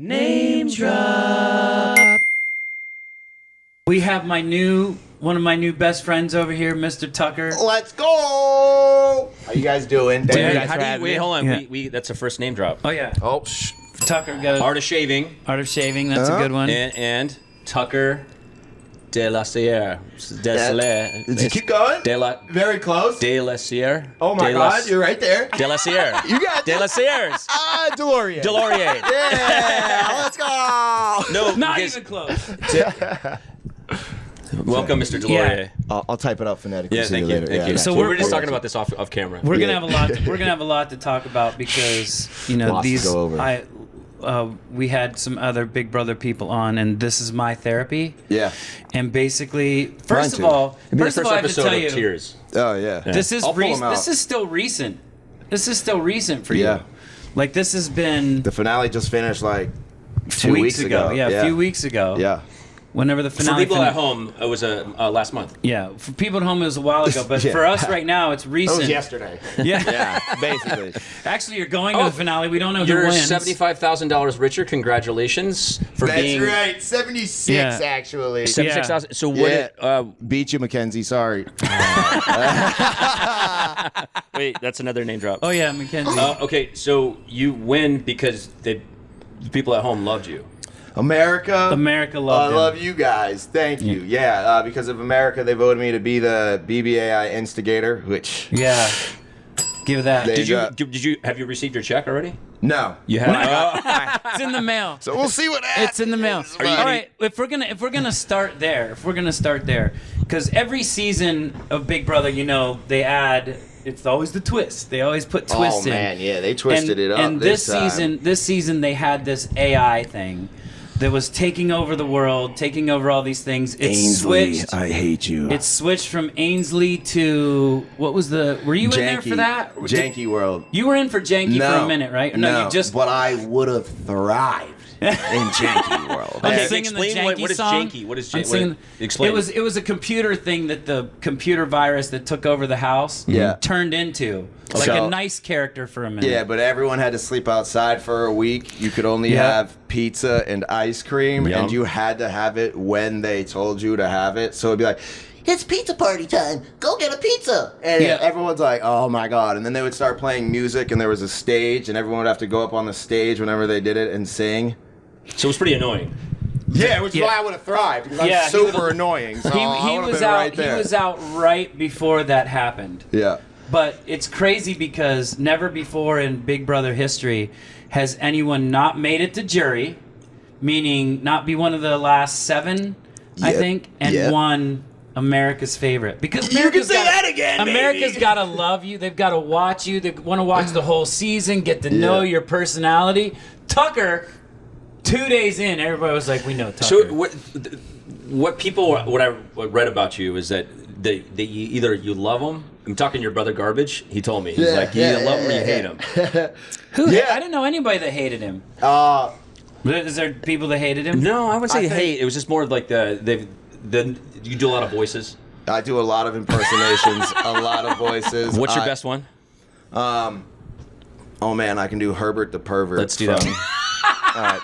Name drop. We have one of my new best friends over here, Mr. Tucker. Let's go! How you guys doing? Dude, How do you, wait, hold on. Yeah. That's the first name drop. Oh yeah. Oh, Tucker got Art of Shaving. Art of Shaving. That's a good one. And Tucker Des Lauriers. Did you keep going? Very close. Des Lauriers. Oh my God, you're right there. Des Lauriers. You got Des Lauriers. Des Lauriers. Des Lauriers. Yeah, let's go. No, Not because- even close. Welcome, Mr. Des Lauriers. I'll type it out phonetically. Yeah, See thank you you. later. Thank you. So So we're we're just talking about this off camera. We're gonna have a lot. We're gonna have a lot to talk about because Lots to these. go over. We had some other Big Brother people on, and this is my therapy. Yeah. And basically, Mine first too. of all, It'd be the first of first all, I have to episode tell of you, Tears. Oh yeah. this is I'll pull 'em out. this is still recent. This is still recent for you. Yeah. Like this has been The finale just finished like 2 weeks ago. Yeah, a few weeks ago. Yeah. Whenever the For finale. people at home, it was last month. Yeah, for people at home it was a while ago, but Yeah. for us right now it's That recent. was yesterday. Yeah. Yeah, basically. Actually, you're going to the finale. We don't know who You're wins. $75,000 richer. Congratulations for That's being right. 76 Yeah. actually. 76,000. So what? Yeah. Beat you, Mackenzie. Sorry. Wait, that's another name drop. Oh yeah, Mackenzie. Okay, so you win because the people at home loved you. America. America loved I him. love you guys. Thank you. Yeah, because of America, they voted me to be the BBAI instigator, which Yeah. Give that. They- Did you have you received your check already? no. You have. It's in the mail. So we'll see what happens. It's in the mail. you All gonna- right, if we're gonna start there, because every season of Big Brother, they add. It's always the twist. They always put twists Oh in. man, yeah, they twisted it up. And this time. this season, they had this AI thing that was taking over the world, taking over all these things. It switched. I hate you. It switched from Ainsley to what was the? Were you in there for that? Janky World. You were in for Janky No, for a minute, right? No, you just. But I would have thrived in Janky World. I'm Okay, singing the explain Janky what is song. Janky? What is I'm Janky? singing- Explain. It was a computer thing that the computer virus that took over the house Yeah. turned into like So- a nice character for a minute. Yeah, but everyone had to sleep outside for a week. You could only Yeah. have pizza and ice cream, Yum. and you had to have it when they told you to have it. So it'd be like, It's pizza party time. Go get a pizza. and Yeah. everyone's like, oh my God. And then they would start playing music, and there was a stage, and everyone would have to go up on the stage whenever they did it and sing. So it was pretty annoying. Yeah, which is Yeah. why I would have thrived, because Yeah, I'm he super would've- annoying. So he I would've was been out. right there. He was out right before that happened. Yeah. But it's crazy because never before in Big Brother history has anyone not made it to jury, meaning not be one of the last 7, I Yep. think, and Yep. won America's favorite. Because You America's can say gotta- that again, America's baby. got to love you. They've got to watch you. They want to watch the whole season, get to know Yeah. your personality. Tucker, 2 days in, everybody was like, "We know Tucker." So what I read about you is that they either you love them. I'm talking your brother Garbage. He told me he's Yeah, like you yeah, either love him or you yeah, hate yeah. him. Yeah. I didn't know anybody that hated him. Uh, Is there people that hated him? No, I would say I think- hate. It was just more like you do a lot of voices. I do a lot of impersonations, a lot of voices. What's your best one? Oh man, I can do Herbert the Pervert. Let's do that from- one. All right.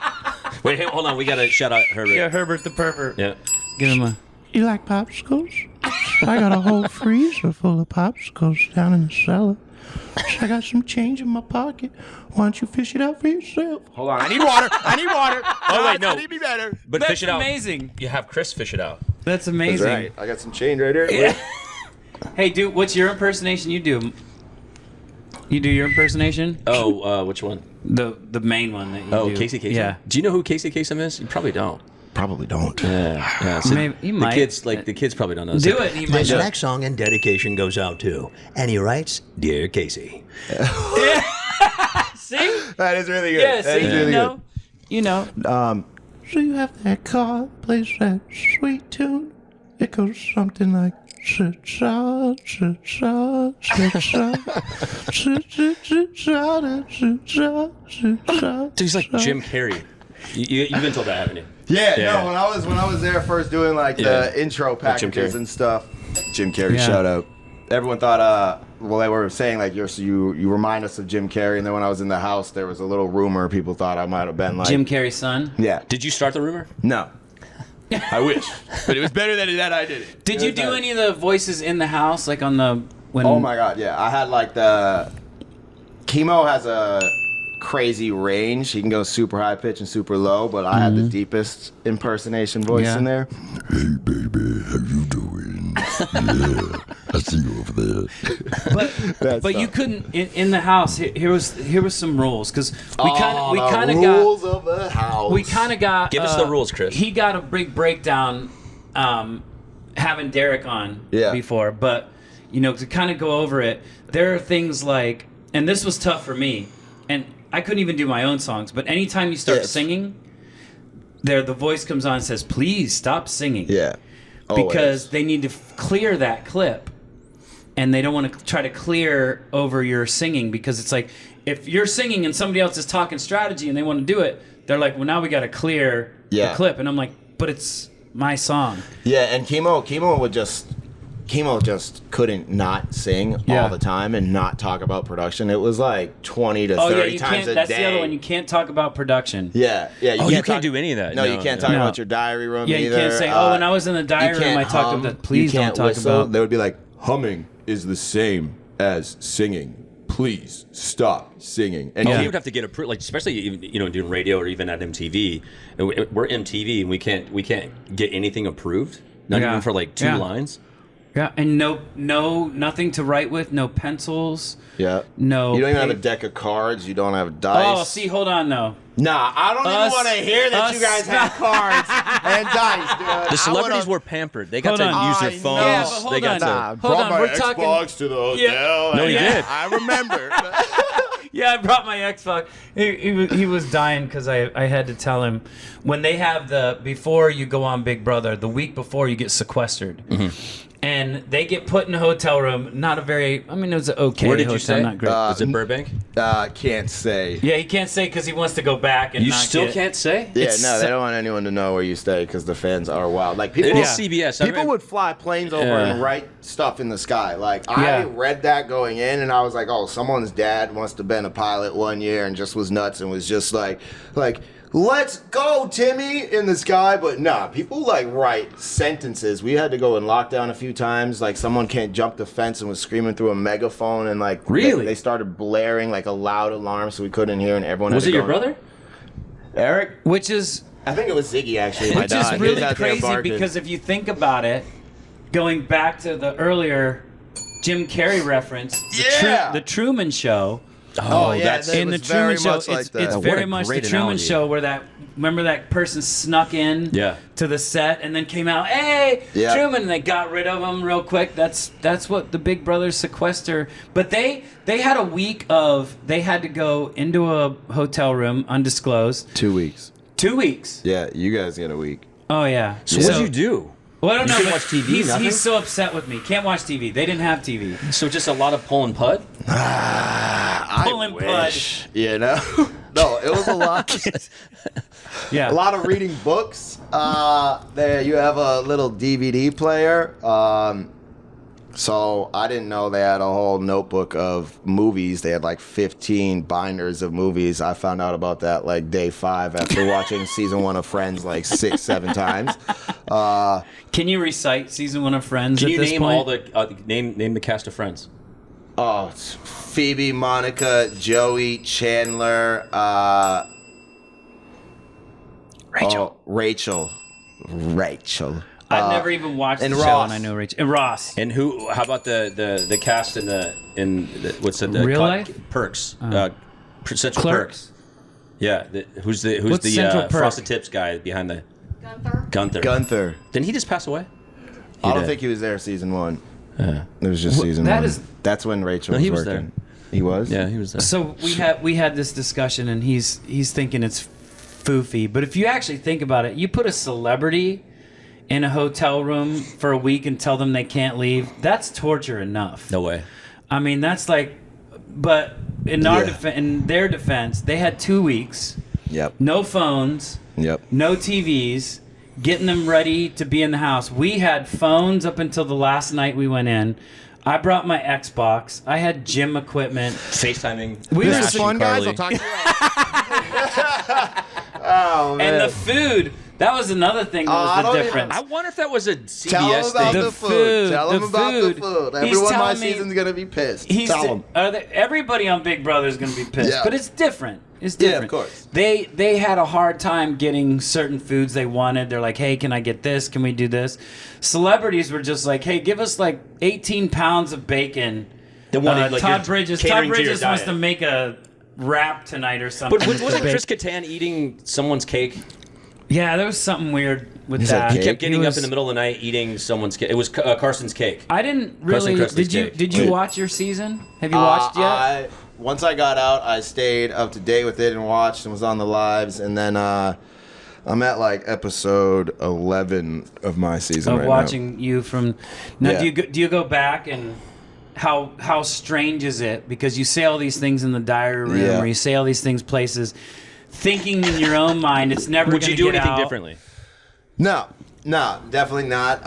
Wait, hey, hold on. We gotta shout out Herbert. Yeah, Herbert the pervert. Yeah. Give him a. You like popsicles? I got a whole freezer full of popsicles down in the cellar. I got some change in my pocket. Why don't you fish it out for yourself? Hold on, I need water. I need water. Oh wait, no. I need to be better. But That's fish it out. amazing. You have Chris fish it out. That's That's amazing. right. I got some change right here. Yeah. Hey, dude, what's your impersonation? You do. You do your impersonation? Oh, which one? The main one that you do. Oh, Casey Kasem. Yeah. Do you know who Casey Kasem is? You probably don't. Probably don't. Yeah. So Maybe- he the might. kids the kids probably don't know. Do So- it. He might This know. next song and dedication goes out to, and he writes, Dear Casey. See? That is really good. Yeah. That See, is really you know. So you have that car, plays that sweet tune. It goes something like cha-cha, cha-cha, cha-cha, cha-cha, cha-cha, cha-cha. So he's like Jim Carrey. You've been told that, haven't you? Yeah, Yeah. no, when I was there first doing like Yeah. the intro Jim packages Carrey. and stuff. Jim Carrey, Yeah. shout out. everyone thought, well, they were saying like you remind us of Jim Carrey, and then when I was in the house, there was a little rumor. People thought I might have been like Jim Carrey's son. Yeah. Did you start the rumor? No. I wish, but it was better that I did it. Did you do any of the voices in the house, like on the when? Oh my god, yeah. I had like Chemo has a crazy range. He can go super high pitch and super low, but I had the deepest impersonation voice in there. Hey baby, how you doing? Yeah, I see you over there. But you couldn't in the house. Here was some rules because we kind of rules got of the house. we kind of got. Give us the rules, Chris. He got a big breakdown, having Derek on before, but to kind of go over it, there are things like, and this was tough for me, and I couldn't even do my own songs, but anytime you start singing, the voice comes on and says, "Please stop singing." Yeah. Because they need to clear that clip, and they don't want to try to clear over your singing, because it's like if you're singing and somebody else is talking strategy and they want to do it, they're like, well, now we got to clear the clip, and I'm like, but it's my song. Yeah, and Chemo just couldn't not sing all the time and not talk about production. It was like 20 to 30 times a day. That's the other one. You can't talk about production. Yeah. You can't do any of that. No, you can't talk about your diary room either. You can't say, when I was in the diary room, I talked about that. Please don't talk about. They would be like, humming is the same as singing. Please stop singing. And you would have to get approved, like especially doing radio or even at MTV. We're MTV, and we can't get anything approved. Not even for like 2 lines. Yeah, and nothing to write with, no pencils. Yeah. No. You don't even have a deck of cards. You don't have dice. Oh, see, hold on, though. Nah, I don't even want to hear that you guys have cards and dice, dude. The celebrities were pampered. They got to use their phones. Yeah, but hold they got on. to. Hold on, we're talking. Xbox to the hotel. Yeah. No, you did. I remember. Yeah, I brought my Xbox. He was dying because I had to tell him when they have before you go on Big Brother, the week before you get sequestered. Mm-hmm. And they get put in a hotel room. Not a very. I mean, it was an okay. Where did hotel, you say? Not great. Was it Burbank? Can't say. Yeah, he can't say because he wants to go back. And you still can't say? Yeah, no, they don't want anyone to know where you stay because the fans are wild. Like people, it is CBS. People would fly planes over and write stuff in the sky. Like I read that going in, and I was like, oh, someone's dad must have been a pilot one year and just was nuts and was just like. Let's go, Timmy, in the sky. But nah, people write sentences. We had to go in lockdown a few times. Like someone can't jump the fence and was screaming through a megaphone, and really they started blaring like a loud alarm so we couldn't hear, and everyone. Was it your brother? Eric? Which is. I think it was Ziggy actually. Which is really crazy because if you think about it, going back to the earlier Jim Carrey reference, the Truman Show. Oh yeah, that's in the Truman Show. It's very much the Truman analogy. Show where remember that person snuck in to the set and then came out, hey, Truman, and they got rid of him real quick. That's what the Big Brother sequester. But they had a week they had to go into a hotel room undisclosed. 2 weeks. 2 weeks. Yeah, you guys get a week. Oh yeah. So what did you do? Well, I don't know. Couldn't watch TV. He's so upset with me. Can't watch TV. They didn't have TV. So just a lot of pulling pud. Pulling pud. You know? No, it was a lot. Yeah. A lot of reading books. There you have a little DVD player. So I didn't know they had a whole notebook of movies. They had 15 binders of movies. I found out about that day 5 after watching season 1 of Friends 6-7 times. Can you recite season 1 of Friends? Can at you this name point? all the name the cast of Friends? Oh, it's Phoebe, Monica, Joey, Chandler, Rachel. I've never even watched the and show, Ross. and I know Rachel and Ross. And who? How about the cast in the what's it? The Real life? Perks. Central Clerks. Perks. Yeah. Who's What's the Central Perk? Frosted Tips guy behind the Gunther? Didn't he just pass away? I don't think he was there season 1. It was just season 1. That's when Rachel was he was working. there. He was? Yeah, he was there. So we had this discussion, and he's thinking it's foofy. But if you actually think about it, you put a celebrity in a hotel room for a week and tell them they can't leave. That's torture enough. No way. I mean, that's but in in their defense, they had 2 weeks. Yep. No phones. Yep. No TVs. Getting them ready to be in the house. We had phones up until the last night we went in. I brought my Xbox. I had gym equipment. FaceTiming. This is fun, guys. I'll talk to you. Oh man. And the food. That was another thing that was the difference. I wonder if that was a CBS Tell them about thing. the food. Tell them about the food. food. He's Everyone my telling me- season's gonna be pissed. Tell them. Everybody on Big Brother is going to be pissed, Yeah. but it's different. It's Yeah, different. of course. They had a hard time getting certain foods they wanted. They're like, hey, can I get this? Can we do this? Celebrities were just like, hey, give us like 18 pounds of bacon. They wanted, like, Todd your Bridges. catering Todd to your Bridges wants diet. to make a rap tonight or something. But with the wasn't bacon. Chris Kattan eating someone's cake? Yeah, there was something weird with Is that that. He cake? kept getting He up was- in the middle of the night eating someone's cake. It was Carson's cake. I didn't Carson really. Kressley's Did you? cake. Did you watch your season? Have you watched yet? Once I got out, I stayed up to date with it and watched and was on the lives, and then I'm at like episode 11 of my season Of right watching you from now. Yeah. Do you go back and how strange is it, because you say all these things in the diary room, Yeah. or you say all these things places, thinking in your own mind it's never Would going you to do get anything out. differently? now. No, definitely not.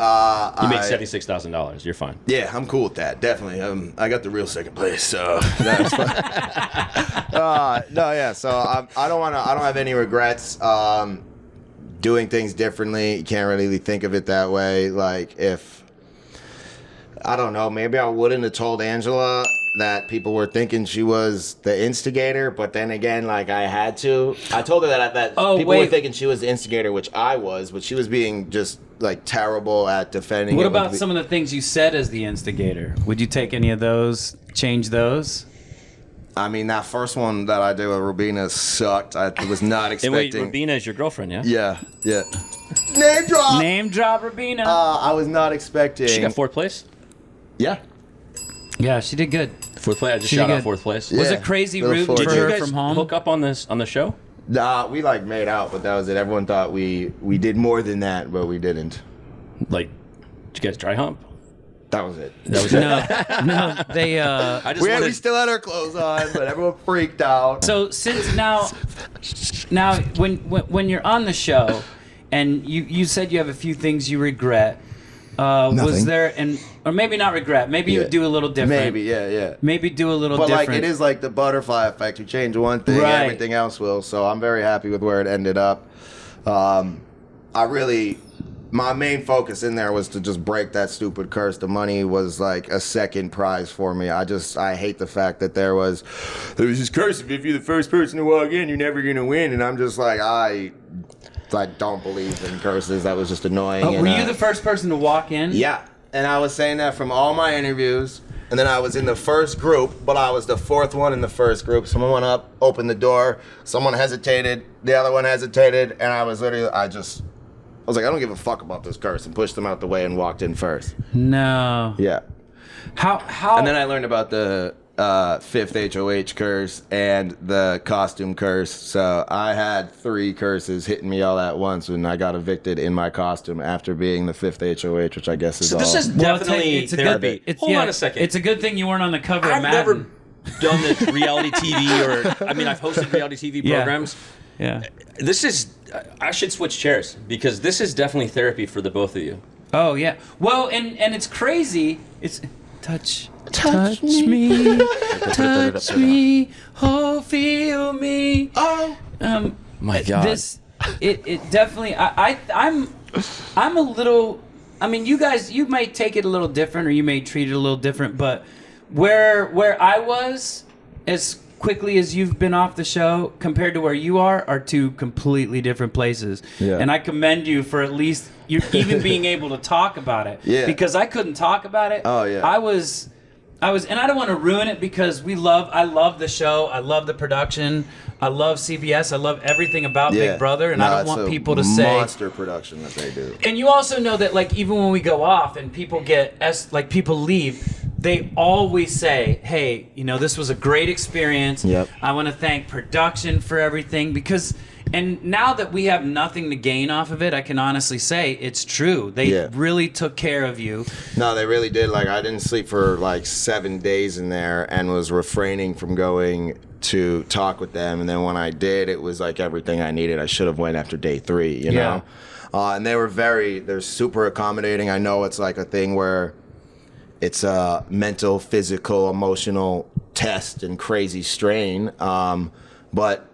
You made $76,000. You're fine. Yeah, I'm cool with that. Definitely. I got the real second place, so that's fine. No, yeah. So I don't have any regrets. Doing things differently. You can't really think of it that way. Like, if I don't know, maybe I wouldn't have told Angela that people were thinking she was the instigator, but then again, like, I had to. I told her that Oh, people were wait. thinking she was the instigator, which I was, but she was being just like terrible at defending. What it about with some of the things you said as the instigator? Would you take any of those? Change those? I mean, that first one that I did with Rubina sucked. I was not And wait, expecting. Rubina is your girlfriend, yeah? Yeah. Name drop. Name drop Rubina. I was not expecting. She got fourth place? Yeah. Yeah, she did good. Fourth place? I just She shot did out good. fourth place. Was Yeah. it crazy Little rooting forward. for Did you her guys from home? hook up on the show? Nah, we like made out, but that was it. Everyone thought we did more than that, but we didn't. Like, did you guys dry hump? That was it. That was it. No, they. I just We wanted... still had our clothes on, but everyone freaked out. So since now when you're on the show, and you said you have a few things you regret, was Nothing. there or maybe not regret? Maybe you would do a little different. Maybe, yeah. Maybe do a little But different. like, it is like the butterfly effect. You change one thing, Right. everything else will. So I'm very happy with where it ended up. My main focus in there was to just break that stupid curse. The money was like a second prize for me. I hate the fact that there was this curse. If you're the first person to walk in, you're never gonna win. And I'm just like, I don't believe in curses. That was just annoying. Oh, and, were you the first person to walk in? Yeah, and I was saying that from all my interviews. And then I was in the first group, but I was the fourth one in the first group. Someone went up, opened the door. Someone hesitated. The other one hesitated, and I was literally, I was like, I don't give a fuck about this curse, and pushed them out the way and walked in first. No. Yeah. How? And then I learned about the fifth HOH curse and the costume curse. So I had 3 curses hitting me all at once when I got evicted in my costume after being the fifth HOH, which I guess is So this all. is Well, definitely it's a therapy. good. Hold on a second. It's a good thing you weren't on the cover of I've Madden. never done the reality TV I've hosted reality TV Yeah. programs. Yeah. This is, I should switch chairs because this is definitely therapy for the both of you. Oh yeah. Well, and it's crazy. It's touch me, touch me, oh feel me. Oh, My God. This it definitely. I'm a little. I mean, you guys, you may take it a little different, or you may treat it a little different. But where I was, as quickly as you've been off the show, compared to where you are 2 completely different places. Yeah. And I commend you for at least you even being able to talk about it. Yeah. Because I couldn't talk about it. Oh, yeah. I was, and I don't want to ruin it because I love the show. I love the production. I love CBS. I love everything about Big Brother, and I don't want people to say monster production that they do. And you also know that, like, even when we go off and people people leave, they always say, "Hey, this was a great experience. Yep. I want to thank production for everything because." And now that we have nothing to gain off of it, I can honestly say it's true. They really took care of you. No, they really did. Like, I didn't sleep for like 7 days in there and was refraining from going to talk with them. And then when I did, it was like everything I needed. I should have went after day 3, you know? And they're super accommodating. I know it's like a thing where it's a mental, physical, emotional test and crazy strain. But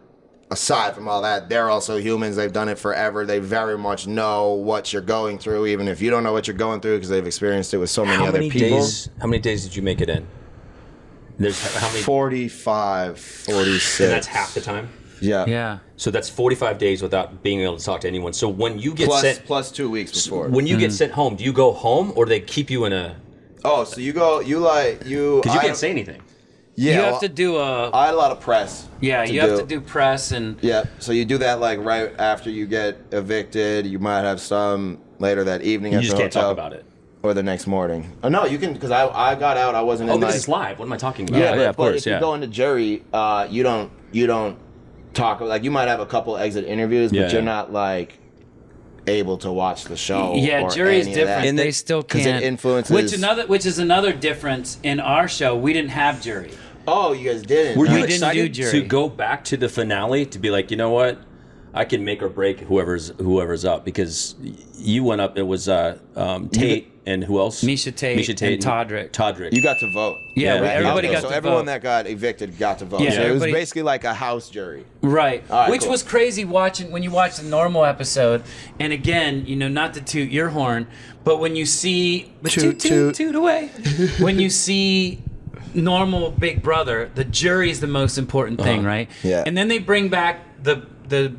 aside from all that, they're also humans. They've done it forever. They very much know what you're going through, even if you don't know what you're going through, because they've experienced it with so many other people. How many days did you make it in? There's how many? 45, 46. And that's half the time? Yeah. Yeah. So that's 45 days without being able to talk to anyone. So when you get sent... Plus 2 weeks before. When you get sent home, do you go home or do they keep you in a... Oh, so you go, Because you can't say anything. Yeah. You have to do I had a lot of press. Yeah, you have to do press and... Yeah, so you do that like right after you get evicted. You might have some later that evening at the hotel. You just can't talk about it. Or the next morning. Oh, no, you can, because I got out, I wasn't in because like... it's live. What am I talking about? Yeah, of but course, if you go into jury, you don't talk, like you might have a couple exit interviews, but you're not like able to watch the show. Yeah, jury is different. And they still can't. Because it influences... Which is another difference in our show. We didn't have jury. Oh, you guys didn't? Were you didn't excited do jury. to go back to the finale to be like, you know what? I can make or break whoever's up, because you went up. It was Tate and who else? Misha Tate and Todrick. You got to vote. Yeah, everybody got to vote. So everyone that got evicted got to vote. Yeah, so it was basically like a house jury. Right. Which cool. was crazy watching when you watch the normal episode. And again, not to toot your horn, but when you see toot away. When you see normal Big Brother, the jury is the most important thing, right? Yeah. And then they bring back the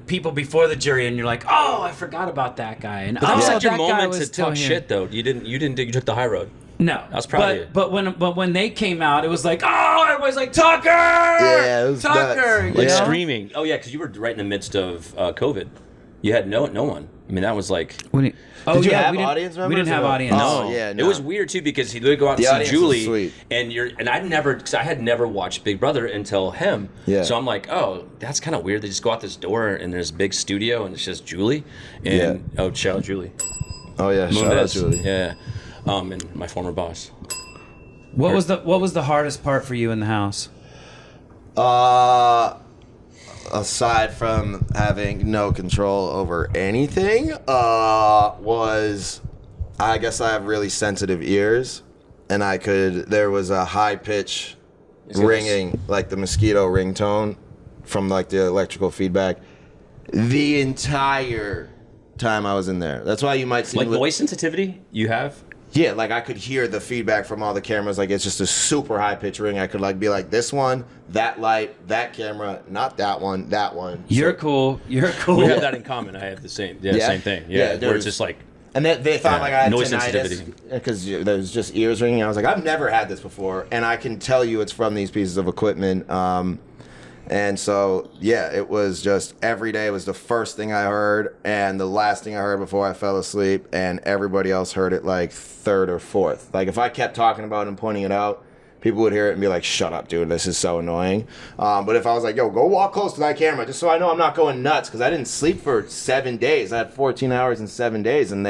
people before the jury, and you're like, oh, I forgot about that guy. And that was like your that guy moment was to still talk here. shit, though. You took the high road. No, I was proud of you. But when they came out, it was like, oh, everybody's like, Tucker! Yeah, it was Tucker! nuts. Like screaming. Oh yeah, because you were right in the midst of COVID. You had no one. I mean, that was like... Did you have audience members? We didn't have audience. No. Yeah, It was weird, too, because he'd go out and see Julie, and I had never watched Big Brother until him. Yeah. So I'm like, oh, that's kind of weird. They just go out this door, and there's a big studio, and it's just Julie. And, shout out Julie. Oh, yeah, shout out Julie. Yeah. And my former boss. What was the hardest part for you in the house? Aside from having no control over anything, was, I guess I have really sensitive ears, and there was a high pitch ringing, like the mosquito ringtone from like the electrical feedback the entire time I was in there. That's why you might see... Like voice sensitivity you have? Yeah, like I could hear the feedback from all the cameras. Like it's just a super high pitch ring. I could like be like, this one, that light, that camera, not that one, that one. You're cool. You're cool. We have that in common. I have the same thing. Yeah, where it's just like... And they thought like I had noise tinnitus sensitivity because there was just ears ringing. I was like, I've never had this before, and I can tell you it's from these pieces of equipment. And so, yeah, it was just every day was the first thing I heard and the last thing I heard before I fell asleep, and everybody else heard it like third or fourth. Like if I kept talking about it and pointing it out, people would hear it and be like, shut up, dude, this is so annoying. But if I was like, yo, go walk close to that camera just so I know I'm not going nuts, because I didn't sleep for 7 days. I had 14 hours in 7 days, and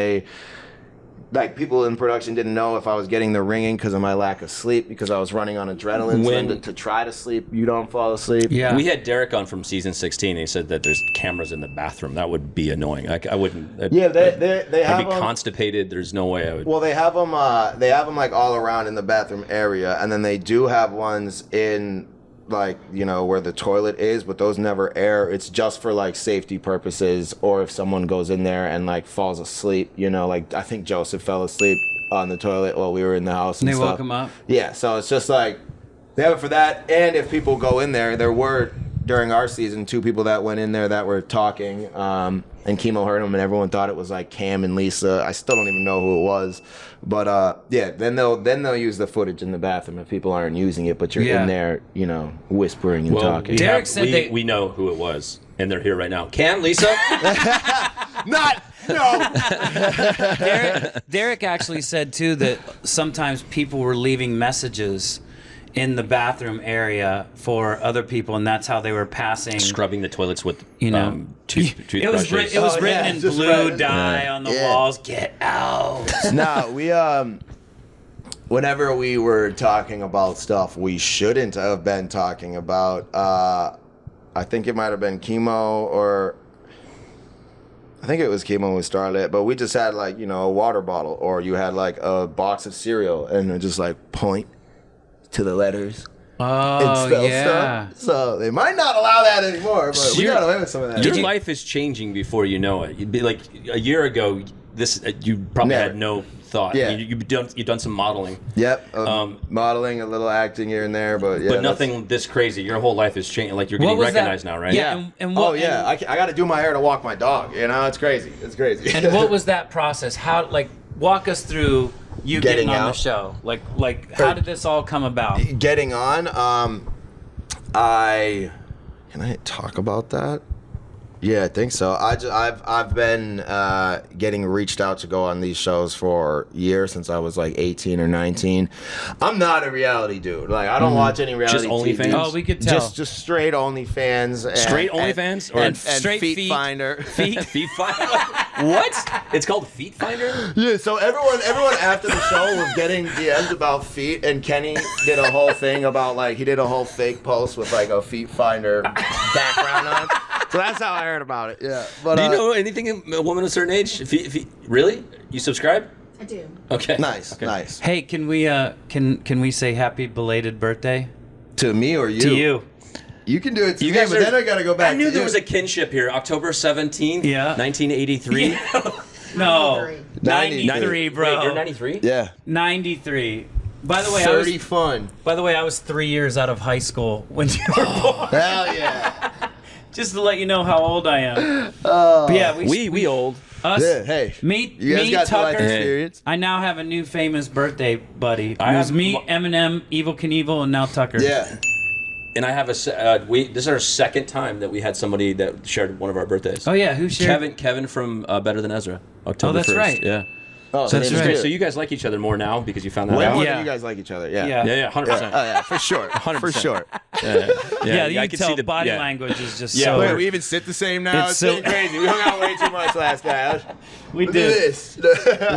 people in production didn't know if I was getting the ringing because of my lack of sleep, because I was running on adrenaline. So to try to sleep, you don't fall asleep. Yeah. We had Derek on from season 16. And he said that there's cameras in the bathroom. That would be annoying. I wouldn't. They have I'd be constipated. There's no way I would. Well, they have them. They have them like all around in the bathroom area, and then they do have ones in like, where the toilet is, but those never air. It's just for like safety purposes, or if someone goes in there and like falls asleep, like I think Joseph fell asleep on the toilet while we were in the house and they stuff. woke him up? Yeah, so it's just like they have it for that. And if people go in there were during our season 2 people that went in there that were talking, and Chemo heard them, and everyone thought it was like Cam and Lisa. I still don't even know who it was, but yeah. Then they'll use the footage in the bathroom if people aren't using it, but you're in there, whispering and talking. Derek said we know who it was, and they're here right now. Cam, Lisa, No. Derek actually said too that sometimes people were leaving messages in the bathroom area for other people, and that's how they were passing, scrubbing the toilets with toothbrushes. It was written in blue dye on the walls. Get out. No, we whenever we were talking about stuff we shouldn't have been talking about, I think it might have been Chemo or I think it was Chemo when we started, but we just had like, a water bottle, or you had like a box of cereal and it just like point to the letters. Oh, yeah. Stuff. So they might not allow that anymore, but we got away with some of that. Your life is changing before you know it. You'd be like a year ago, you probably had no thought. Yeah. You've done some modeling. Yep. Modeling, a little acting here and there, but yeah. But nothing this crazy. Your whole life is changing. Like you're getting recognized now, right? Yeah. I got to do my hair to walk my dog. It's crazy. It's crazy. And what was that process? How, like, walk us through you getting on the show. Like how did this all come about? Getting on, can I talk about that? Yeah, I think so. I've been getting reached out to go on these shows for years, since I was like 18 or 19. I'm not a reality dude. Like, I don't watch any reality Just OnlyFans? Oh, we could tell. Just straight OnlyFans. Straight OnlyFans? Or and straight feet Finder. Feet Finder? What? It's called Feet Finder? Yeah, so everyone after the show was getting DMs about feet, and Kenny did a whole thing about, like, he did a whole fake post with like a Feet Finder background on. So that's how I heard about it. Yeah. But do you know anything a woman of a certain age? Really? You subscribe? I do. Okay. Nice, nice. Hey, can we say happy belated birthday To me or you? to you? You can do it to You me, guys but then I gotta go back. I knew to there you. was a kinship here. October 17th, Yeah. 1983. No, 93. 93, bro. Wait, you're 93? Yeah. 93. By the way, 30 fun. I was 3 years out of high school when you were born. Hell yeah. Just to let you know how old I am. But yeah, We old. us. Yeah, hey. Me, You guys got the life Tucker. experience. I now have a new famous birthday buddy. It I was have me, mo- Eminem, Evil Knievel, and now Tucker. Yeah. And I have this is our second time that we had somebody that shared one of our birthdays. Oh yeah, who shared? Kevin from Better Than Ezra. October that's 1st. right. Yeah. Oh, So that's name is right. good. So you guys like each other more now because you found that Way out? more Yeah. than you guys like each other. Yeah. Yeah. Yeah, 100%. Oh yeah, for sure. 100%. For sure. Yeah, you I can could tell see the body yeah. language is just Yeah, so. Wait, we even sit the same now. It's It's so- so crazy. We hung out way too much last night. we Look at did. this.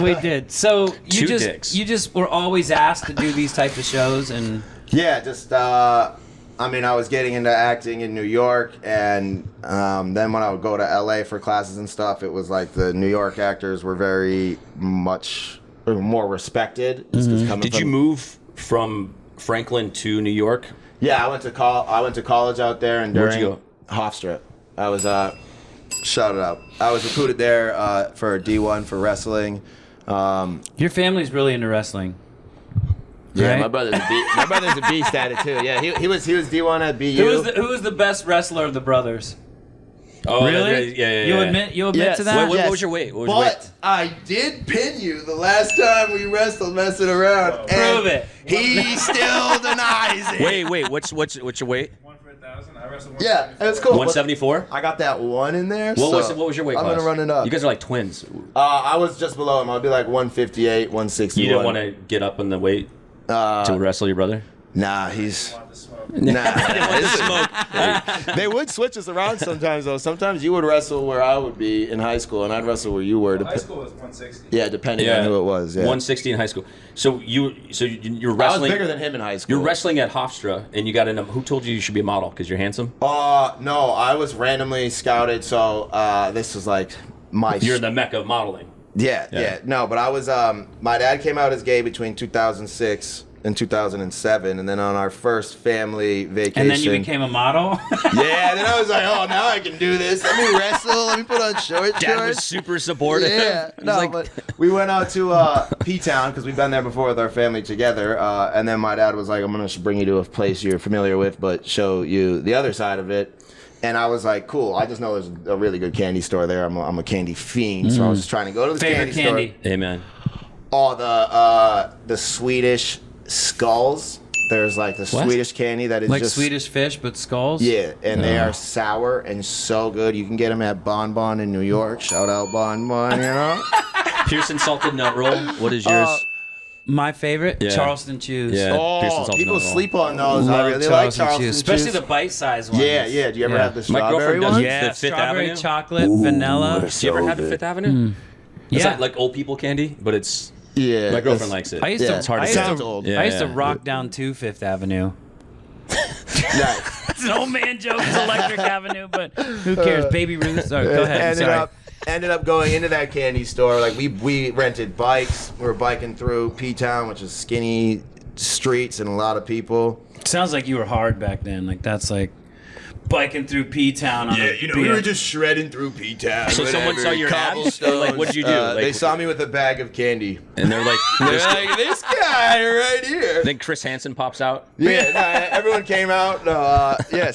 We did. So Two dicks. you just were always asked to do these types of shows, and Yeah, just I was getting into acting in New York, and then when I would go to LA for classes and stuff, it was like the New York actors were very much more respected. Just 'cause coming Did you from- move from Franklin to New York? Yeah, I went to college out there, and Where'd during you go? Hofstra, I was shout it out. I was recruited there for D1 for wrestling. your family's really into wrestling. Yeah, Right? my brother's a beast at it too. Yeah, he was D1 at BU. Who was the best wrestler of the brothers? Oh, Really? Yeah. You admit Yes. to that? What was your weight? What was your But I did pin you the last time we wrestled messing around. and Prove it. He still denies it. Wait. What's your weight? 1 for 1,000. I wrestled Yeah, it's cool. 174. I got that one in there. What so was your weight I'm class? gonna run it up. You guys are like twins. I was just below him. I'd be like 158, 161. You didn't want to get up in the weight to wrestle your brother? Nah, he's. the smoke. Nah, they would switch us around sometimes though. Sometimes you would wrestle where I would be in high school, and I'd wrestle where you were. High school was 160. Yeah, depending on who it was. Yeah. 160 in high school. So you're I was wrestling. bigger than him in high school. You're wrestling at Hofstra, and you got in. Who told you should be a model? Because you're handsome. No, I was randomly scouted. So this was like my. You're the mecca of modeling. Yeah. No, but I was. My dad came out as gay between 2006 and 2007, and then on our first family vacation. And then you became a model? Yeah, then I was like, oh, now I can do this. Let me wrestle. Let me put on short Dad shorts. was super supportive. Yeah, He's no, like, but we went out to P-Town because we've been there before with our family together. And then my dad was like, I'm going to bring you to a place you're familiar with, but show you the other side of it. And I was like, cool. I just know there's a really good candy store there. I'm a candy fiend, so I was just trying to go to the Favorite candy? store. Amen. Oh, the Swedish skulls. There's like the Swedish candy that is Like just Swedish fish, but skulls? Yeah, and they are sour and so good. You can get them at Bon Bon in New York. Shout out Bon Bon, you know. Pearson salted nut roll. What is yours? My favorite? Yeah. Charleston Chews. Yeah. Pearson Oh, salted people nut roll. sleep on those. I Love really like Charleston Charleston Chews. Especially Chews. the bite-sized ones. Yeah. Do you ever have the My strawberry girlfriend does one? Yeah, The Fifth strawberry, Avenue? chocolate, vanilla. Do you ever have the Fifth Avenue? It's Yeah. like old people candy, but it's Yeah. my girlfriend likes it. I used Yeah, to, it's hard I to used sounds to, old. I used to Yeah. rock down to Fifth Avenue. Nice. It's an old man joke. It's Electric Avenue, but who cares? Baby Ruth. Sorry, go ahead. Ended Sorry. up ended up going into that candy store. Like we rented bikes. We were biking through P-Town, which is skinny streets and a lot of people. Sounds like you were hard back then. Like that's like biking through P-Town on a we were just shredding through P-Town. So someone saw your abs? Or like, what'd you do? They saw me with a bag of candy. And they're like, this guy right here. Then Chris Hansen pops out. Yeah, everyone came out.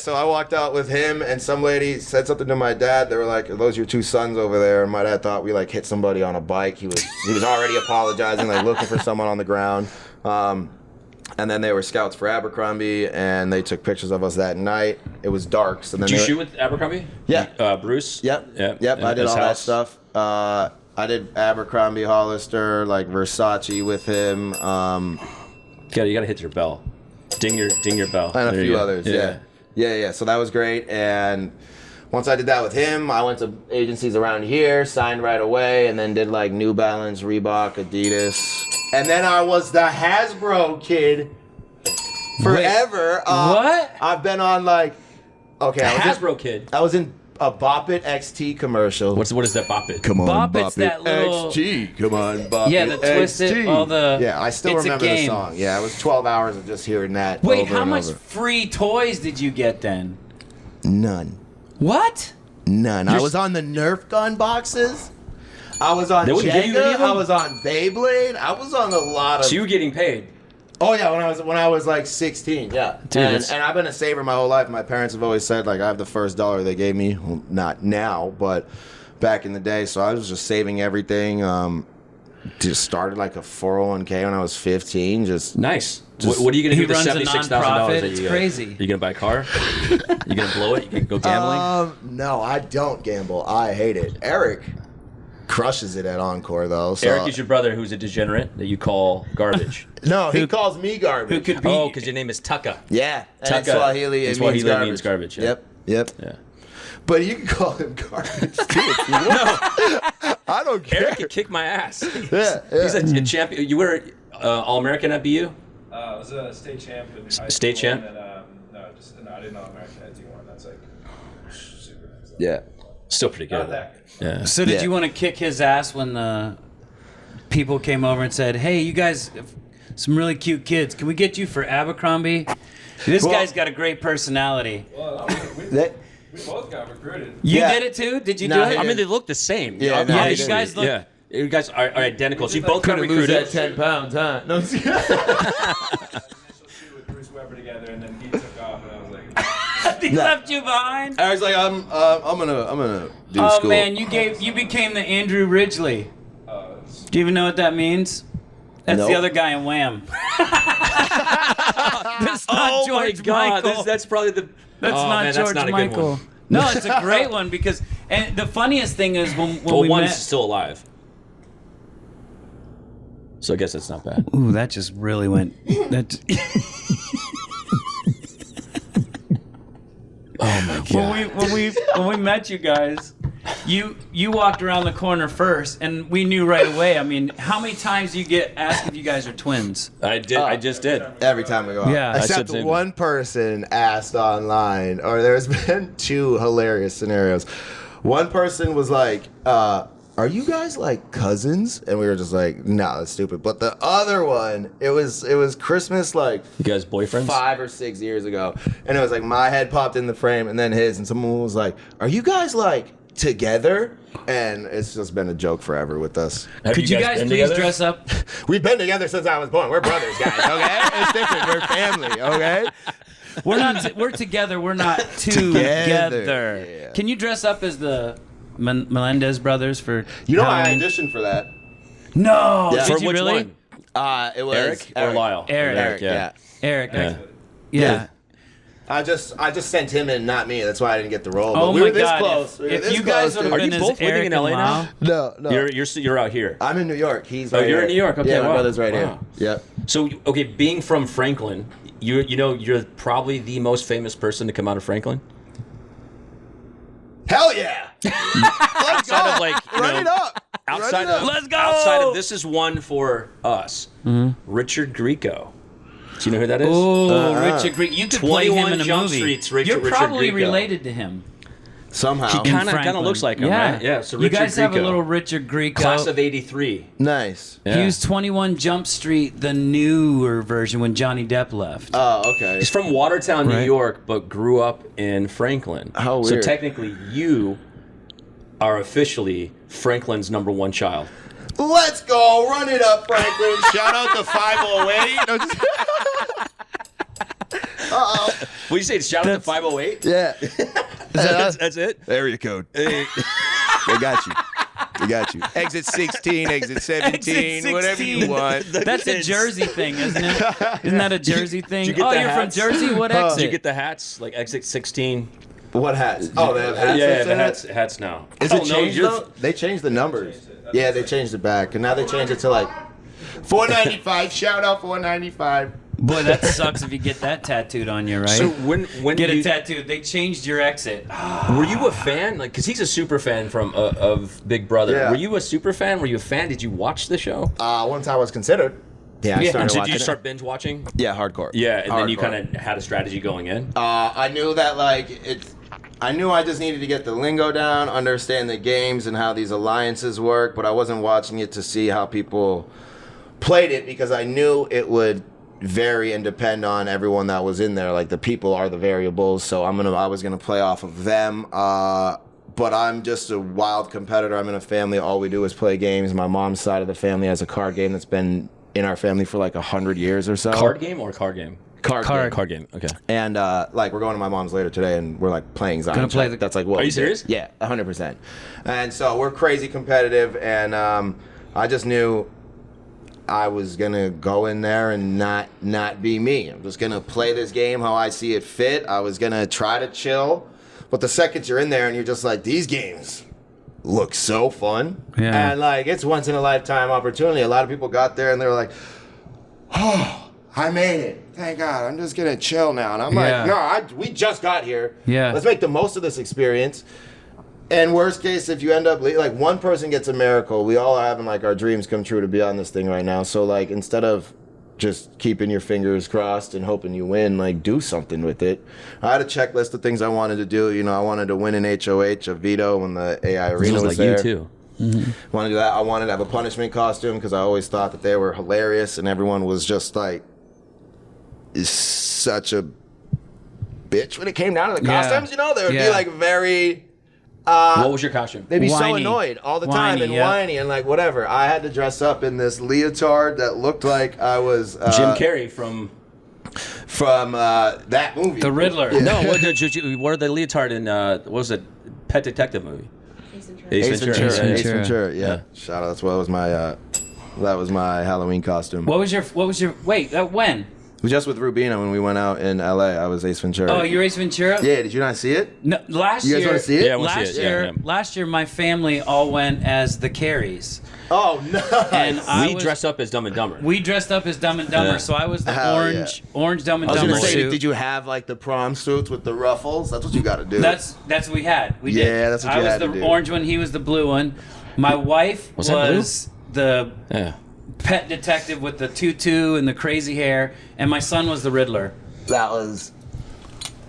So I walked out with him, and some lady said something to my dad. They were like, "Are those your two sons over there?" And my dad thought we like hit somebody on a bike. He was already apologizing, like looking for someone on the ground. And then they were scouts for Abercrombie, and they took pictures of us that night. It was dark, so then Did you shoot with Abercrombie? Yeah. Bruce? Yep. I did all that stuff. I did Abercrombie, Hollister, like Versace with him. You gotta hit your bell. Ding your bell. And a few others. Yeah. So that was great. And once I did that with him, I went to agencies around here, signed right away, and then did like New Balance, Reebok, Adidas. And then I was the Hasbro kid forever. What? I've been on like, Hasbro kid. I was in a Bop It XT commercial. What is that Bop It? Come on, Bop Bop It's that little XT. Come on, Bop Yeah, It the twisted, XT. all the. Yeah, I still it's a remember the game. song. Yeah, it was 12 hours of just hearing that. Wait, over how and much over. free toys did you get then? None. What? None. I was on the Nerf gun boxes. I was on They wouldn't give you any Jenga. of them? I was on Beyblade. I was on a lot of. So you were getting paid. Oh yeah, when I was like 16, yeah. Dude, and I've been a saver my whole life. My parents have always said like I have the first dollar they gave me. Well, not now, but back in the day. So I was just saving everything. Just started like a 401k when I was 15. Just nice. What are you gonna do with the runs a $76,000? nonprofit. It's crazy. You gonna buy a car? You gonna blow it? You gonna go gambling? No, I don't gamble. I hate it. Eric crushes it at Encore though. So. Eric is your brother who's a degenerate that you call garbage. No, he calls me garbage. Who could be? Oh, because your name is Tucker. Yeah, and Tucker. in Swahili, it means garbage. Yeah. Yep. Yeah. But you can call him garbage too if you want. I don't care. Eric could kick my ass. Yeah. He's a champion. You were All-American at BU? I was a state champ in high school. State champ? And then, I didn't know American at D1. That's like super nice. Yeah. Still pretty good. Not that good. Yeah. So did you want to kick his ass when the people came over and said, "Hey, you guys, some really cute kids. Can we get you for Abercrombie? This guy's got a great personality." Well, we both got recruited. You Yeah. did it too? Did you No, do he it? I mean, they look the same. Yeah, no, Yeah, he you didn't. guys look. Yeah. You guys are identical. So you both got Couldn't lose recruited. that 10 pounds, huh? No, Initial shoot with Bruce Weber together, and then he took off, and I was like, He left you behind. I was like, I'm gonna do Oh school. man, you became the Andrew Ridgely. it's Do you even know what that means? That's the Nope. other guy in Wham. That's not Oh George my God! Michael. That's probably the. That's not man, George that's not a good Michael. one. No, it's a great one because, and the funniest thing is when Well, we one's met. still alive. So I guess that's not bad. Ooh, that just really went. That. Oh my God. when we met you guys, you walked around the corner first, and we knew right away. I mean, how many times do you get asked if you guys are twins? I did. I just did. Every time we go out. Yeah. I Except said one person asked online, or there's been two hilarious scenarios. One person was like, are you guys like cousins? And we were just like, no, that's stupid. But the other one, it was Christmas like You guys boyfriends? 5 or 6 years ago. And it was like my head popped in the frame and then his, and someone was like, are you guys like together? And it's just been a joke forever with us. Have Could you guys been please together? dress up? We've been together since I was born. We're brothers, guys, okay? It's different. We're family, okay? We're not. We're together. We're not together. Yeah. Can you dress up as the Melendez brothers for? You know, Halloween? I auditioned for that. No. Yeah. Did For you which really? one? It was Eric or Lyle? Eric. Yeah. Eric. Yeah. Yeah. I just sent him in, not me. That's why I didn't get the role. Oh but we my were this God! close. We were If this you guys close would to- have Are you been both as living Eric in and LA now? Lyle- No. You're out here. I'm in New York. He's Oh, right you're here. in New York. Okay, Yeah, my wow. brother's right Wow. here. Yep. So okay, being from Franklin, you know you're probably the most famous person to come out of Franklin. Hell yeah! Let's go. Outside of like you Run know, it up. outside Run it of up. Let's go! outside of this is one for us. Richard Grieco. Do you know who that is? Oh, Richard Grieco. You could play him 21 in a Jump movie. Streets, Richard You're probably Grieco. related to him. Somehow. He kind of looks like him, right? Yeah. So you Richard guys have a Grieco. little Richard Grieco. Class of '83. Nice. Yeah. He was 21 Jump Street, the newer version when Johnny Depp left. Oh, okay. He's from Watertown, New Right. York, but grew up in Franklin. How So weird. technically, you are officially Franklin's #1 child. Let's go. Run it up, Franklin. Shout out to 508. Uh-oh. What did you say? Shout out to 508? Yeah. That's it? Area code. They got you. They got you. Exit 16, exit 17, whatever you want. That's a Jersey thing, isn't it? Isn't that a Jersey thing? you get Oh, the you're hats? from Jersey? What exit? Did you get the hats? Like exit 16? What hats? Oh, they have hats. Yeah, that the say that? hats now. Is Oh, it no, changed you're- though? They changed the numbers. Yeah, they changed it back, and now they changed it to like $4.95. Shout out $4.95. Boy, that sucks if you get that tattooed on you, right? So when get you, a tattoo. They changed your exit. Were you a fan? Like, cause he's a super fan of Big Brother. Yeah. Were you a super fan? Were you a fan? Did you watch the show? Once I was considered. Yeah, I And started did watching you it. start binge watching? Yeah, hardcore. Yeah, and then you Hardcore. kind of had a strategy going in. I knew that I knew I just needed to get the lingo down, understand the games and how these alliances work, but I wasn't watching it to see how people played it because I knew it would vary and depend on everyone that was in there. Like the people are the variables, so I was gonna play off of them. But I'm just a wild competitor. I'm in a family. All we do is play games. My mom's side of the family has a card game that's been in our family for like 100 years or so. Card game or card game? Card game. Okay. And like we're going to my mom's later today, and we're like playing Zion. Gonna play Chat. That's like what. Are you we do. serious? Yeah, 100%. And so we're crazy competitive, and I just knew I was gonna go in there and not be me. I'm just gonna play this game how I see it fit. I was gonna try to chill, but the second you're in there and you're just like, these games look so fun, Yeah. and like it's once in a lifetime opportunity. A lot of people got there and they were like, oh. I made it. Thank God. I'm just gonna chill now. And I'm Yeah. like, no, we just got here. Yeah. Let's make the most of this experience. And worst case, if you end up like one person gets a miracle, we all are having like our dreams come true to be on this thing right now. So like instead of just keeping your fingers crossed and hoping you win, like do something with it. I had a checklist of things I wanted to do. You know, I wanted to win an HOH, a veto when the AI arena was like there. you too. Want to do that. I wanted to have a punishment costume because I always thought that they were hilarious and everyone was just like is such a bitch when it came down to the Yeah. costumes. You know, they would Yeah. be like very. What was your costume? They'd be so Whiny. annoyed all the time Whiny, and yeah. whiny and like whatever. I had to dress up in this leotard that looked like I was Jim Carrey from. from that movie. The Riddler. Yeah. No, did you wore the leotard in what was it? Pet Detective movie. Ace Ventura. Ace Ventura. Ventura. Yeah. Yeah. Shout out. That's what was my Halloween costume. What was your wait, when? Just with Rubina when we went out in LA, I was Ace Ventura. Oh, you're Ace Ventura? Yeah, did you not see it? No, last You guys year. wanna see it? Yeah, I wanna see last it. year, Yeah, yeah. last year, my family all went as the Carries, Oh no. and We dressed up as Dumb and Dumber. We dressed up as Dumb and Dumber, Yeah. so I was the Hell orange Dumb and I was Dumber gonna say, suit. did you have like the prom suits with the ruffles? That's what you got to do. That's what we had. We did. Yeah, that's what you I was had the to do. orange one. He was the blue one. My wife Was that blue? was the Yeah. pet detective with the tutu and the crazy hair, and my son was the Riddler. that was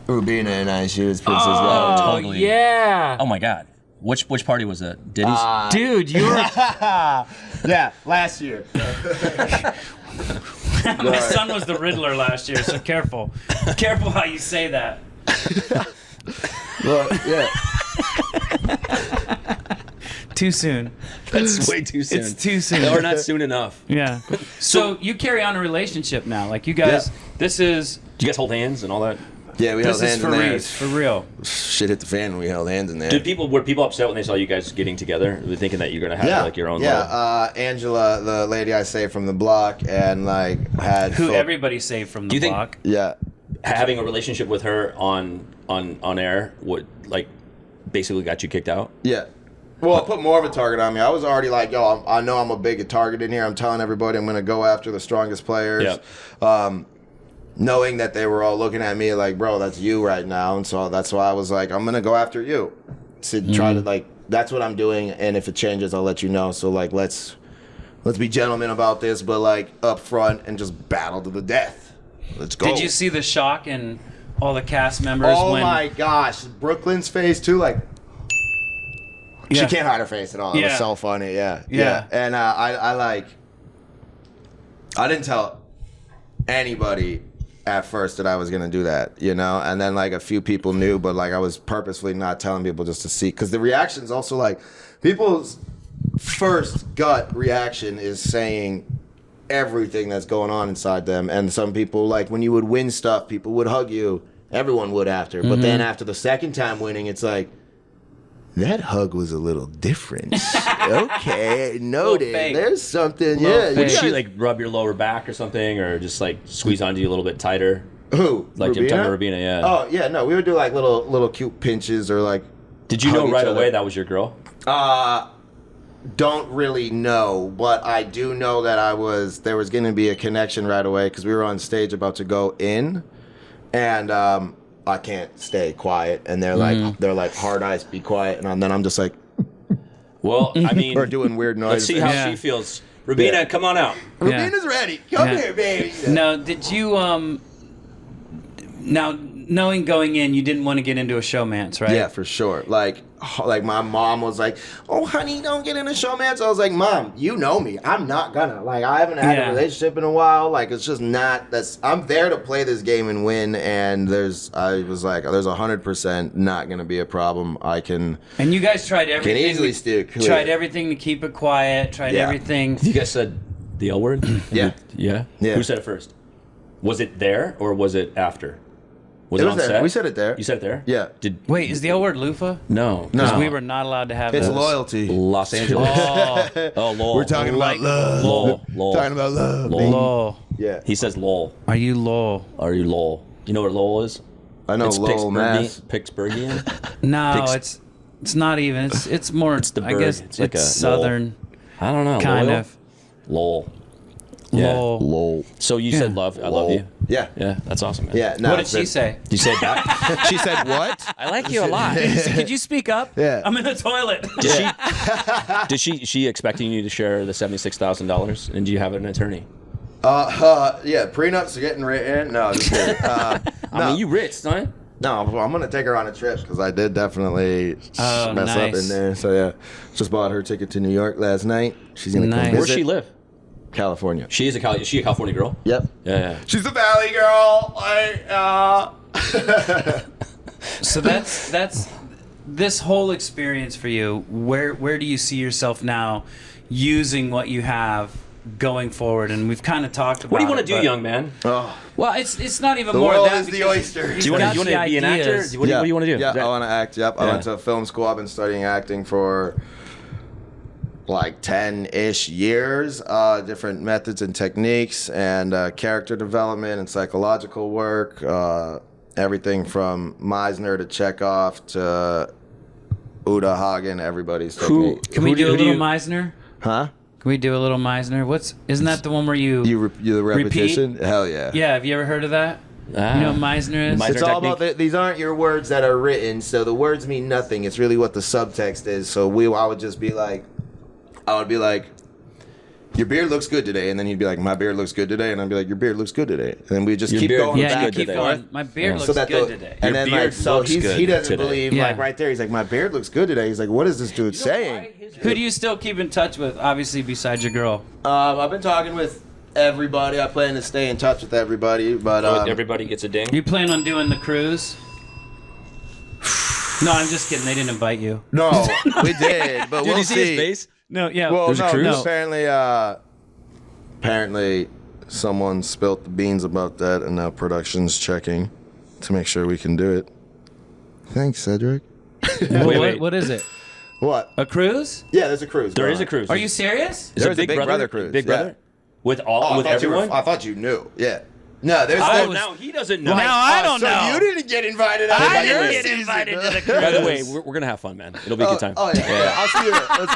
Rubina and I. She was Princess Oh Leia. totally. yeah, Oh my God. Which party was that? Diddy's? dude, you were. Yeah, last year. My son was the Riddler last year, so careful how you say that. Well, yeah. Too soon. That's way too soon. It's too soon. Or not soon enough. Yeah. So you carry on a relationship now, like you guys. Yeah. This is Did you guys hold hands and all that? Yeah, we this held is hands in there. for real. Shit hit the fan when we held hands in there. Were people upset when they saw you guys getting together? Were they thinking that you're gonna have like your own? Yeah, little... Angela, the lady I saved from the block, and like had Who full- everybody saved from the Do you think- block. Yeah. having a relationship with her on air would like basically got you kicked out? Yeah. Well, it put more of a target on me. I was already like, yo, I know I'm a big target in here. I'm telling everybody I'm going to go after the strongest players. Yeah. Knowing that they were all looking at me like, bro, that's you right now. And so that's why I was like, I'm going to go after you. To try to like, that's what I'm doing. And if it changes, I'll let you know. So like, let's be gentlemen about this, but like up front and just battle to the death. Let's go. Did you see the shock in all the cast members. Oh when, my gosh, Brooklyn's face too, like. She can't hide her face at all. It was so funny, yeah. And I didn't tell anybody at first that I was gonna do that, you know. And then like a few people knew, but like I was purposefully not telling people just to see, because the reactions also like people's first gut reaction is saying everything that's going on inside them. And some people, like when you would win stuff, people would hug you. Everyone would after, but then after the second time winning, it's like, that hug was a little different. Okay, noted. There's something. Would she like rub your lower back or something, or just like squeeze onto you a little bit tighter? Who? Like Rubina? Rubina, yeah. Oh yeah, no, we would do like little cute pinches or like. Did you know right away that was your girl? Don't really know, but I do know that there was going to be a connection right away, because we were on stage about to go in, and I can't stay quiet, and they're like hard eyes, be quiet, and then I'm just like, well, I mean, or doing weird noises. Let's see how she feels. Rubina, come on out. Rubina's ready. Come here, baby. Now, did you now knowing going in, you didn't want to get into a showmance, right? Yeah, for sure. Like my mom was like, "Oh, honey, don't get into showmance." I was like, "Mom, you know me. I'm not gonna. Like, I haven't had a relationship in a while. Like, it's just not. I'm there to play this game and win. And I was like, there's 100% not gonna be a problem. I can. And you guys tried everything. Can easily steer clear. Tried everything to keep it quiet. Tried everything. You guys said the L word. Yeah. Yeah. Who said it first? Was it there or was it after? Was it on there. set? We said it there. You said it there? Yeah. Wait, is the L word loofah? No. Because we were not allowed to have It's those. loyalty. Los Angeles. Oh, lol. We're talking about love. Lol. Talking about love. lol. Yeah. He says lol. Are you lol? Are you lol? You know what lol is? I know It's lol, Mass. Pittsburghian. No, it's not even. It's more. It's the I bird. guess It's like a southern. I don't know. Kind loyal? of. Lol. Yeah. Lol. Lol. So you said love. I love you. Yeah. Yeah, that's awesome, man. Yeah. No, What did she say? You said that? She said what? I like you a lot. Could you speak up? Yeah. I'm in the toilet. Did she expecting you to share the $76,000? And do you have an attorney? Yeah. Prenups are getting written. No, just kidding. I mean, you rich, son. No, I'm gonna take her on a trip, because I did definitely mess up in there. So yeah, just bought her ticket to New York last night. She's gonna come visit. Where's she live? California. Is she a California girl? Yep. Yeah. She's a Valley girl. So that's this whole experience for you. Where do you see yourself now, using what you have going forward? And we've kind of talked about. What do you want to it, do, young man? Oh, Well, it's not even the more world of that. is the because oyster. you've Do you want got to the be an actor? ideas. What do you want to do? Yeah, I want to act. Yep. I went to film school. I've been studying acting for like 10-ish years, different methods and techniques, and character development and psychological work, everything from Meisner to Chekhov to Uta Hagen, everybody's technique. Can we do a little Meisner? Huh? Can we do a little Meisner? Isn't that the one where you The repetition? repeat? Hell yeah. Yeah, have you ever heard of that? You know what Meisner is? Meisner It's all technique. about these aren't your words that are written, so the words mean nothing. It's really what the subtext is. So I would just be like, your beard looks good today, and then he'd be like, my beard looks good today, and I'd be like, your beard looks good today, and then we just Your keep beard going looks Yeah, back you good keep today. going. My beard looks so that good today. And Your then beard so looks he good doesn't today. believe Yeah. like right there. He's like, my beard looks good today. He's like, what is this dude saying? Who do you still keep in touch with, obviously, besides your girl? I've been talking with everybody. I plan to stay in touch with everybody, but Everybody gets a ding. You plan on doing the cruise? No, I'm just kidding. They didn't invite you. no, we did, but Dude, we'll you see. see his face? No, yeah. Well, There's a no, cruise? no. Apparently, someone spilt the beans about that, and now production's checking to make sure we can do it. Thanks, Cedric. Wait. What is it? What? A cruise? Yeah, there's a cruise. There going is a on. cruise. Are you serious? Is There's it a Big Brother cruise, Big Brother? yeah. With Oh, I with thought you were- everyone? I thought you knew. Yeah. No, there's. I Oh, was- now he doesn't know. Now I don't so know. you didn't get invited. I your didn't get season. invited to the cruise. By the way, we're gonna have fun, man. It'll be a good time. Oh yeah. I'll see you there. Let's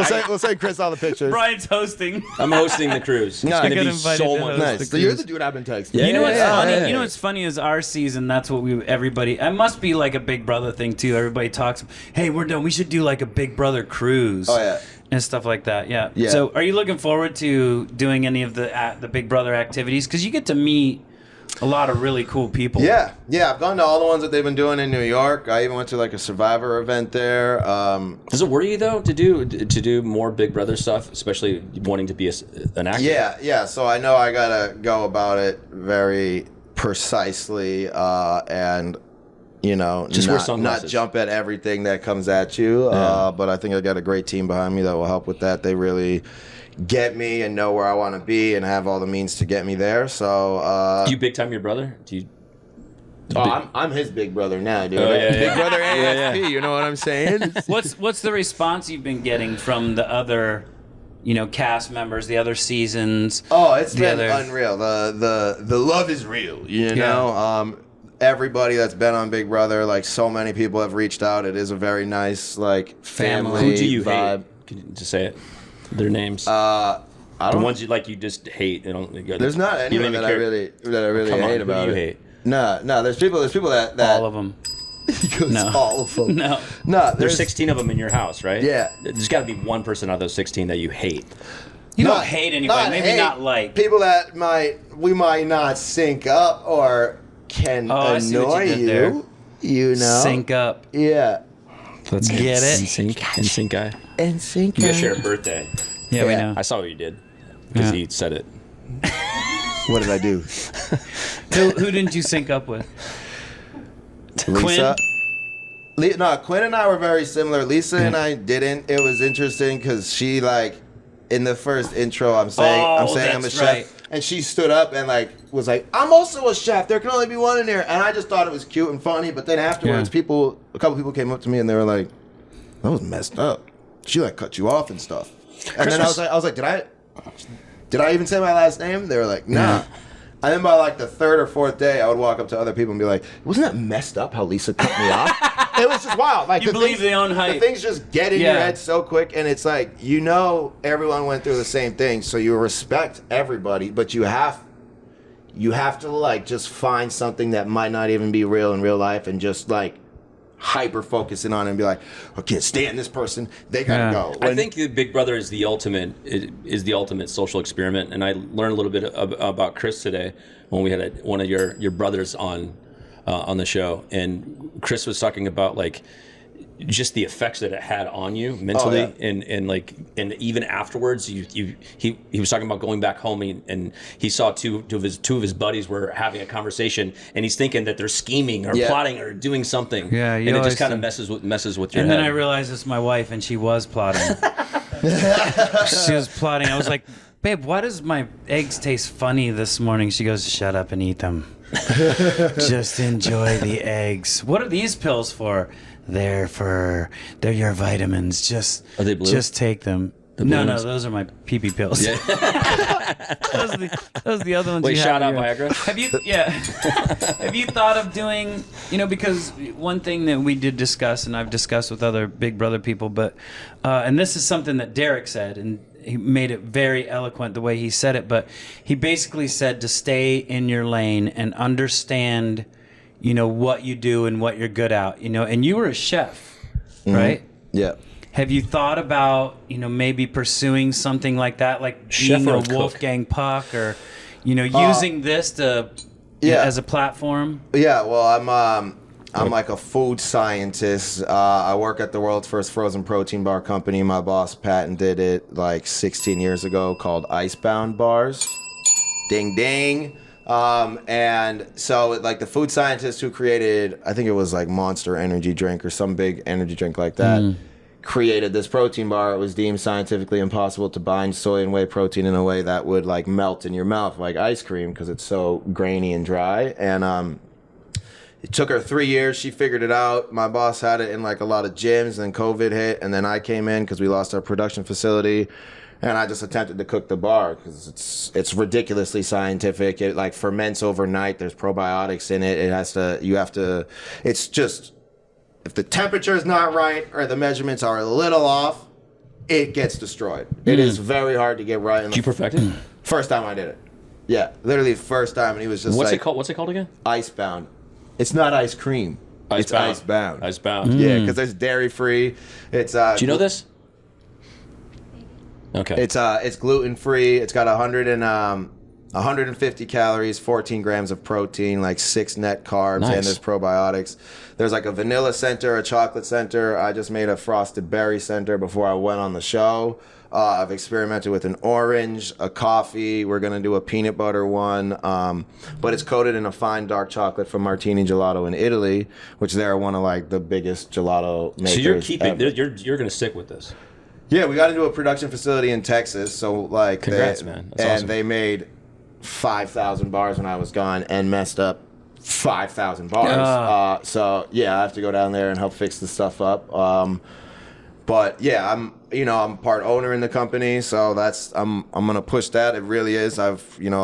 go. We'll send Chris all the pictures. Brian's hosting. I'm hosting the cruise. It's No, I gonna got be invited so to much. host Nice. the So you're cruise. the dude I've been texting. Yeah. You know what's Yeah, funny? yeah. You know what's funny is our season. That's what everybody. It must be like a Big Brother thing too. Everybody talks. Hey, we're done. We should do like a Big Brother cruise. Oh yeah. And stuff like that. Yeah. Yeah. So, are you looking forward to doing any of the Big Brother activities? Because you get to meet a lot of really cool people. Yeah, I've gone to all the ones that they've been doing in New York. I even went to like a Survivor event there. Does it worry you though to do more Big Brother stuff, especially wanting to be an actor? Yeah. So I know I gotta go about it very precisely, and not jump at everything that comes at you. But I think I got a great team behind me that will help with that. They really get me and know where I want to be and have all the means to get me there. So do you big time your brother? Do you? I'm his big brother now, dude. Big brother ASP. You know what I'm saying? What's the response you've been getting from the other, cast members, the other seasons? Oh, it's been unreal. The love is real. You know. Everybody that's been on Big Brother, like so many people have reached out. It is a very nice like family Who do you vibe. hate? Can you just say it? Their names. I don't. The ones you just hate. There's not anyone that I really hate about who it. do you hate? No. There's people that all of them. He goes, No. all of them. No. There's 16 of them in your house, right? Yeah. There's got to be one person out of those 16 that you hate. You don't hate anybody. Maybe not like people that we might not sync up or can annoy you. You know, sync up. Yeah. Let's get it. NSYNC guy. NSYNC. You guys share a birthday. Yeah, we know. I saw what you did because he said it. What did I do? Who didn't you sync up with? Lisa. Quinn and I were very similar. Lisa and I didn't. It was interesting because she in the first intro, I'm saying I'm a chef, right. and she stood up and was like, I'm also a chef. There can only be one in there, and I just thought it was cute and funny. But then afterwards, a couple people came up to me and they were like, that was messed up. She cut you off and stuff. And then I was like, did I even say my last name? They were like, nah. And then by the third or fourth day, I would walk up to other people and be like, wasn't that messed up how Lisa cut me off? It was just wild. You believe their own hype. The things just get in your head so quick, and it's everyone went through the same thing, so you respect everybody, but you have to just find something that might not even be real in real life and just hyper focusing on it and be like, I can't stand this person. They gotta go. I think Big Brother is the ultimate social experiment, and I learned a little bit about Chris today when we had one of your brothers on the show, and Chris was talking about just the effects that it had on you mentally, and even afterwards, he was talking about going back home and he saw two of his buddies were having a conversation, and he's thinking that they're scheming or plotting or doing something. Yeah, and it just kind of messes with your head. And then I realized it's my wife, and she was plotting. She was plotting. I was like, babe, why does my eggs taste funny this morning? She goes, shut up and eat them. Just enjoy the eggs. What are these pills for? They're your vitamins. Just are they blue? Just take them. No, those are my pee-pee pills. Yeah. those are the other ones. Wait, shout out Viagra. Have you thought of doing? Because one thing that we did discuss, and I've discussed with other Big Brother people, but and this is something that Derek said, and he made it very eloquent the way he said it. But he basically said to stay in your lane and understand, what you do and what you're good at. And you were a chef, right? Yeah. Have you thought about, maybe pursuing something like that, like chef being or a Wolfgang Puck, or, using this to as a platform? Yeah. Well, I'm like a food scientist. I work at the world's first frozen protein bar company. My boss patented it 16 years ago, called Icebound bars. Ding ding. And so the food scientist who created, I think it was Monster Energy drink or some big energy drink like that, created this protein bar. It was deemed scientifically impossible to bind soy and whey protein in a way that would melt in your mouth like ice cream because it's so grainy and dry. And it took her 3 years. She figured it out. My boss had it in a lot of gyms. Then COVID hit, and then I came in because we lost our production facility. And I just attempted to cook the bar because it's ridiculously scientific. It ferments overnight. There's probiotics in it. It's just, if the temperature is not right or the measurements are a little off, it gets destroyed. It is very hard to get right. Did you perfect it? First time I did it. Yeah, literally the first time, and he was just What's it called? What's it called again? Icebound. It's not ice cream. It's Icebound. Icebound. Yeah, because it's dairy free. It's do you know this? Okay. It's gluten free. It's got 100 and 150 calories, 14 grams of protein, like 6 net carbs, and there's probiotics. There's like a vanilla center, a chocolate center. I just made a frosted berry center before I went on the show. I've experimented with an orange, a coffee. We're going to do a peanut butter one. But it's coated in a fine dark chocolate from Martini Gelato in Italy, which they're one of like the biggest gelato makers. So you're keeping, ever. you're going to stick with this. Yeah, we got into a production facility in Texas. So like, congrats, man. That's awesome. They made 5,000 bars when I was gone and messed up 5,000 bars. So yeah, I have to go down there and help fix the stuff up. But yeah, I'm part owner in the company, so I'm gonna push that. It really is. I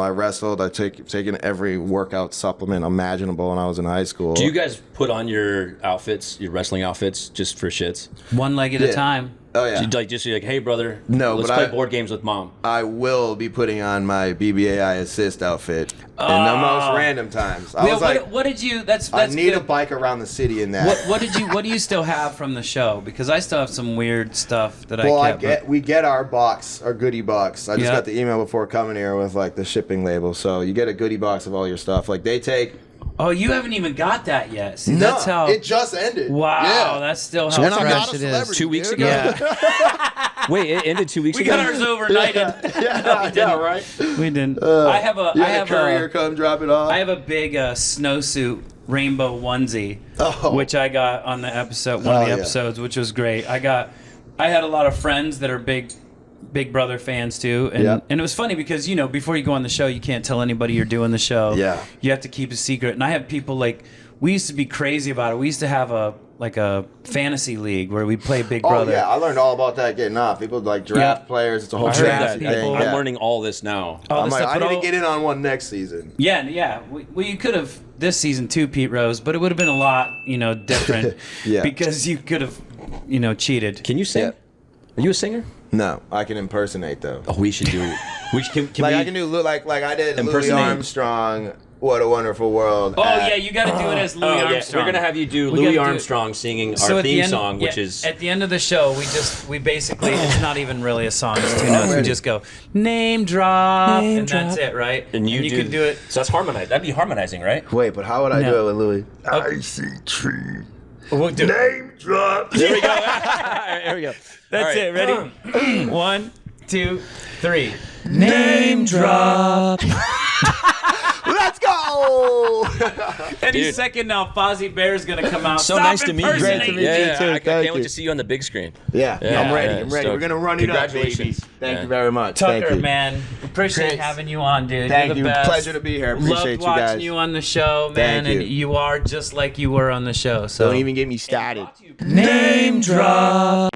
wrestled. I've taken every workout supplement imaginable when I was in high school. Do you guys put on your outfits, your wrestling outfits, just for shits? One leg at a time. Oh yeah. So you're like, hey brother, no, let's play board games with mom. I will be putting on my BBAI assist outfit in the most random times. What did you? That's I need good. a bike around the city in that. What do you still have from the show? Because I still have some weird stuff that I kept. We get our box, our goodie box. I just got the email before coming here with like the shipping label. So you get a goodie box of all your stuff. Like they take. Oh, you haven't even got that yet. See, no, that's how it just ended. Wow, that's still how fresh it is. 2 weeks ago. Yeah. Wait, it ended 2 weeks We ago. got ours overnighted. Yeah, right. We didn't. I have a courier come drop it off. I have a big snowsuit rainbow onesie, which I got on the episode, one of the episodes, which was great. I had a lot of friends that are big Brother fans too, and it was funny because before you go on the show, you can't tell anybody you're doing the show. Yeah, you have to keep a secret. And I have people like, we used to be crazy about it. We used to have a fantasy league where we play Big Brother. Oh yeah, I learned all about that getting off. People like draft players. It's a whole draft thing. I'm learning all this now. I'm like, I need to get in on one next season. Yeah. Well, you could have this season too, Pete Rose, but it would have been a lot, different. Because you could have, cheated. Can you sing? Are you a singer? No, I can impersonate though. Oh, we should do. I can do like I did Louis impersonate. Armstrong. What a Wonderful World. Oh yeah, you got to do it as Louis Armstrong. We're gonna have you do Louis Armstrong singing our theme song, which is at the end of the show. We basically it's not even really a song. It's 2 notes. We just go name drop, and that's it, right? And you can do it. So that's harmonized. That'd be harmonizing, right? Wait, but how would I do it with Louis? I see tree. We'll do Name drop. There we go. There we go. That's it. Ready? 1, 2, 3. Name drop. Let's go! Any second now, Fozzie Bear's gonna come out. So nice to meet you. Great to meet you too. I can't wait to see you on the big screen. Yeah, I'm ready. So We're gonna run it up, baby. Thank you very much. Tucker, Thank you. man, appreciate having you on, dude. Thank You're you. the best. Pleasure to be here. Appreciate Loved watching you you on the show, man, Thank and you are just like you were on the show. So don't even get me started. Name drop.